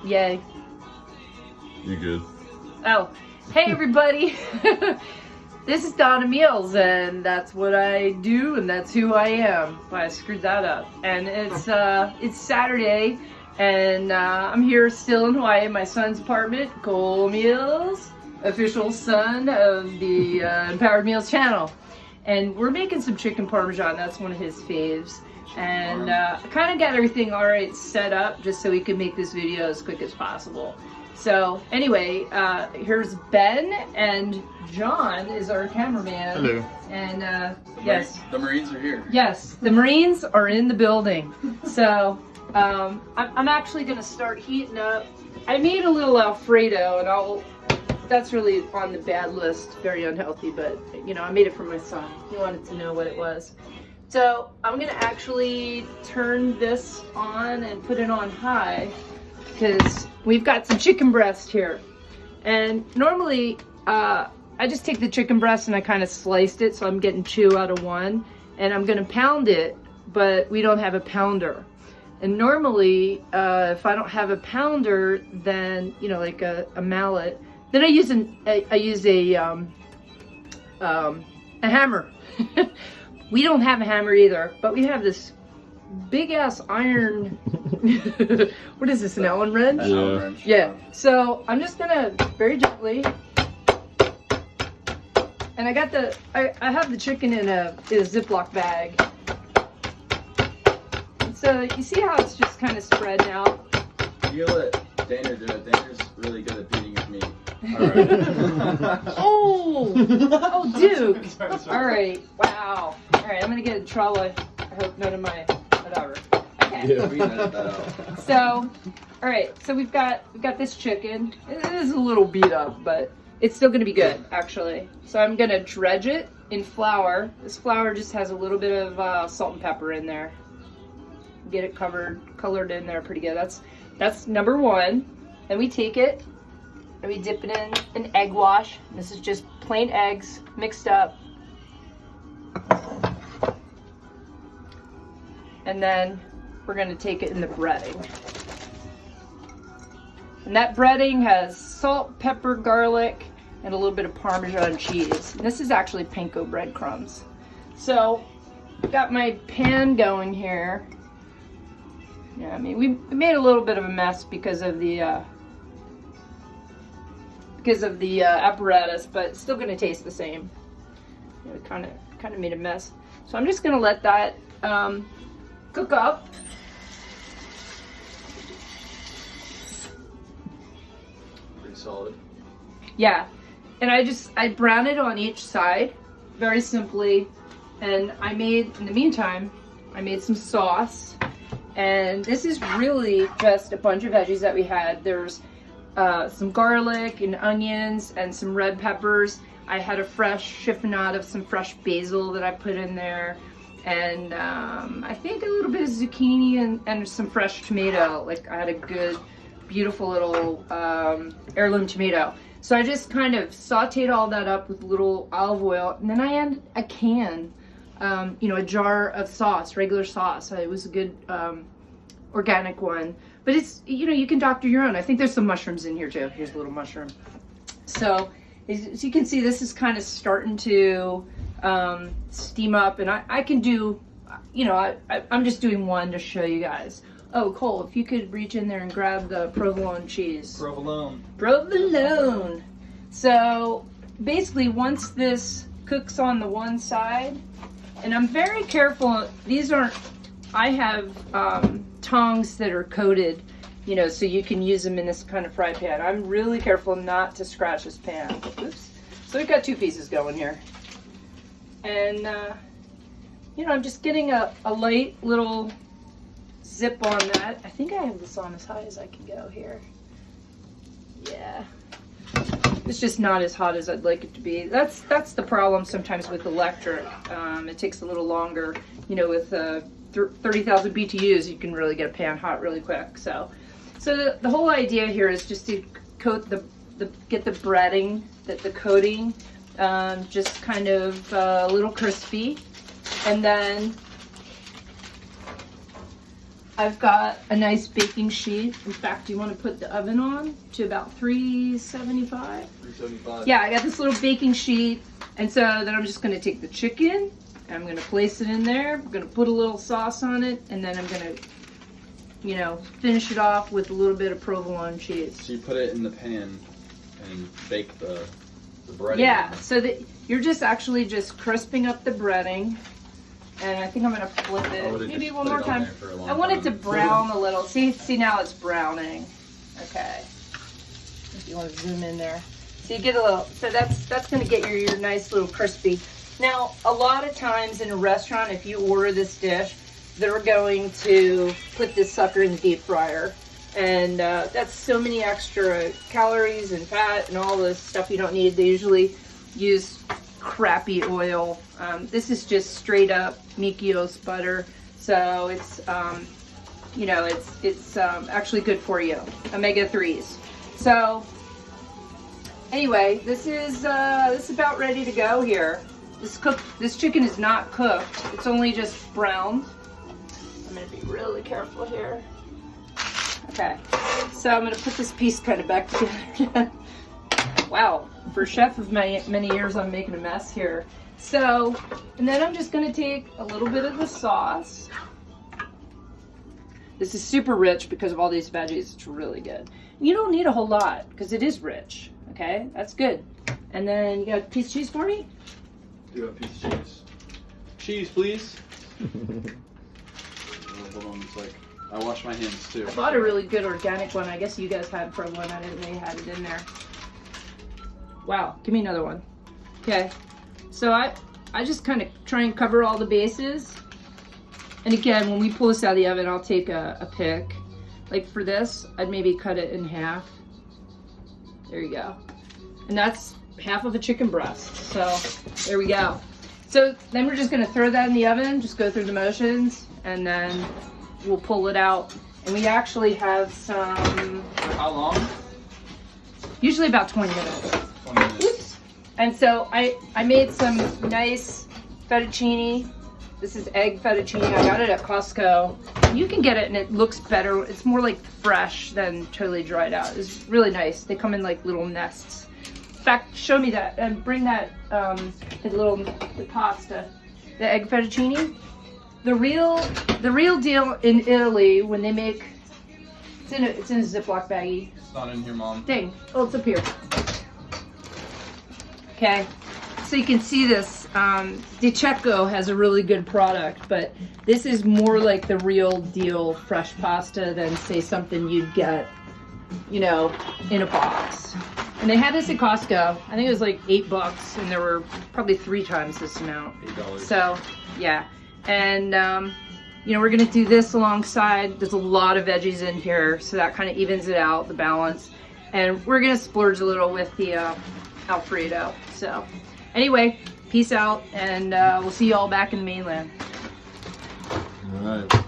Yay. You good? Oh, hey everybody. This is Donna Meals, and that's what I do, and that's who I am. Well, I screwed that up. And it's Saturday, and I'm here still in Hawaii in my son's apartment, Cole Meals, official son of the Empowered Meals channel. And we're making some chicken parmesan. That's one of his faves. And I kind of got everything all right set up just so we can make this video as quick as possible. So anyway, here's Ben, and John is our cameraman. Hello. And yes, the Marines are here. Yes, the Marines are in the building. So I'm actually gonna start heating up. I made a little Alfredo, and that's really on the bad list, very unhealthy, but you know, I made it for my son. He wanted to know what it was. So I'm gonna actually turn this on and put it on high because we've got some chicken breast here. And normally I just take the chicken breast and I kind of sliced it, so I'm getting 2 out of 1, and I'm gonna pound it, but we don't have a pounder. And normally if I don't have a pounder, then you know, like a mallet, then I use a hammer. We don't have a hammer either, but we have this big ass iron. What is this, an Allen wrench? Yeah. Yeah. So I'm just gonna very gently, and I have the chicken in a Ziploc bag. And so you see how it's just kind of spread out. You let Dana do it. Dana's really good at beating his meat. Alright. Oh, Duke. All right. Wow. All right. I'm gonna get in trouble. I hope none of my whatever. Okay. Yeah, we edited that out. So, all right. So we've got this chicken. It is a little beat up, but it's still gonna be good actually. So I'm gonna dredge it in flour. This flour just has a little bit of salt and pepper in there. Get it colored in there pretty good. That's number 1. And we take it and we dip it in an egg wash. This is just plain eggs mixed up. And then we're gonna take it in the breading. And that breading has salt, pepper, garlic, and a little bit of Parmesan cheese. And this is actually panko breadcrumbs. So I've got my pan going here. Yeah, I mean, we made a little bit of a mess because of the apparatus, but it's still gonna taste the same. You know, kind of made a mess. So I'm just gonna let that cook up. Pretty solid. Yeah, and I brown it on each side, very simply. And in the meantime, I made some sauce. And this is really just a bunch of veggies that we had. There's some garlic and onions and some red peppers. I had a fresh chiffonade of some fresh basil that I put in there. And I think a little bit of zucchini and some fresh tomato. Like I had a good, beautiful little heirloom tomato. So I just kind of sauteed all that up with a little olive oil. And then I had a can, a jar of sauce, regular sauce. It was a good organic one. But it's, you can doctor your own. I think there's some mushrooms in here too. Here's a little mushroom. So as you can see, this is kind of starting to steam up, and I can do, I'm just doing one to show you guys. Oh, Cole, if you could reach in there and grab the provolone cheese. Provolone. So basically, once this cooks on the one side, and I'm very careful, I have tongs that are coated, so you can use them in this kind of fry pan. I'm really careful not to scratch this pan. Oops. So we've got 2 pieces going here. And, I'm just getting a light little zip on that. I think I have this on as high as I can go here. Yeah. It's just not as hot as I'd like it to be. That's the problem sometimes with electric. It takes a little longer, with 30,000 BTUs, you can really get a pan hot really quick. So the whole idea here is just to coat get the breading, the coating, just kind of a little crispy, and then I've got a nice baking sheet. In fact, you want to put the oven on to about 375? 375. Yeah, I got this little baking sheet. And so then I'm just going to take the chicken, and I'm going to place it in there. I'm going to put a little sauce on it, and then I'm going to, you know, finish it off with a little bit of provolone cheese. So you put it in the pan and bake the breading. Yeah, so that you're just actually just crisping up the breading. And I think I'm going to flip I it would've maybe just one put more it on time. there for a long I want it to time. brown a little. See now it's browning. Okay. If you want to zoom in there. So you get a little, so that's going to get your nice little crispy. Now, a lot of times in a restaurant, if you order this dish, they're going to put this sucker in the deep fryer. And that's so many extra calories and fat and all this stuff you don't need. They usually use crappy oil. This is just straight up Mikios butter. So it's, you know, it's actually good for you. Omega-3s. So anyway, this is about ready to go here. This chicken is not cooked. It's only just browned. I'm gonna be really careful here. Okay, so I'm gonna put this piece kind of back together. Wow, for a chef of many years, I'm making a mess here. So, and then I'm just gonna take a little bit of the sauce. This is super rich because of all these veggies. It's really good. You don't need a whole lot because it is rich. Okay, that's good. And then you got a piece of cheese for me? Do a piece of cheese. Cheese, please. Hold on, it's like I wash my hands too. I bought a really good organic one. I guess you guys had for one. I didn't. They had it in there. Wow, give me another one. Okay, so I just kind of try and cover all the bases. And again, when we pull this out of the oven, I'll take a pick. Like for this, I'd maybe cut it in half. There you go. And that's half of a chicken breast. So there we go. So then we're just gonna throw that in the oven, just go through the motions, and then we'll pull it out. And we actually have some, How long? usually about 20 minutes. 20 minutes. Oops. And so I made some nice fettuccine. This is egg fettuccine. I got it at Costco. You can get it and it looks better. It's more like fresh than totally dried out. It's really nice. They come in like little nests. In fact, show me that and bring that the pasta, the egg fettuccine. The real deal in Italy when they make it's in a Ziploc baggie. It's not in here, Mom. Dang. Oh, it's up here. Okay. So you can see this. Di Cecco has a really good product, but this is more like the real deal fresh pasta than say something you'd get, you know, in a box. And they had this at Costco. I think it was like $8, and there were probably 3 times this amount. $8. So yeah, and you know, we're gonna do this alongside. There's a lot of veggies in here, so that kind of evens it out, the balance. And we're gonna splurge a little with the Alfredo. So anyway, peace out, and we'll see you all back in the mainland. All right.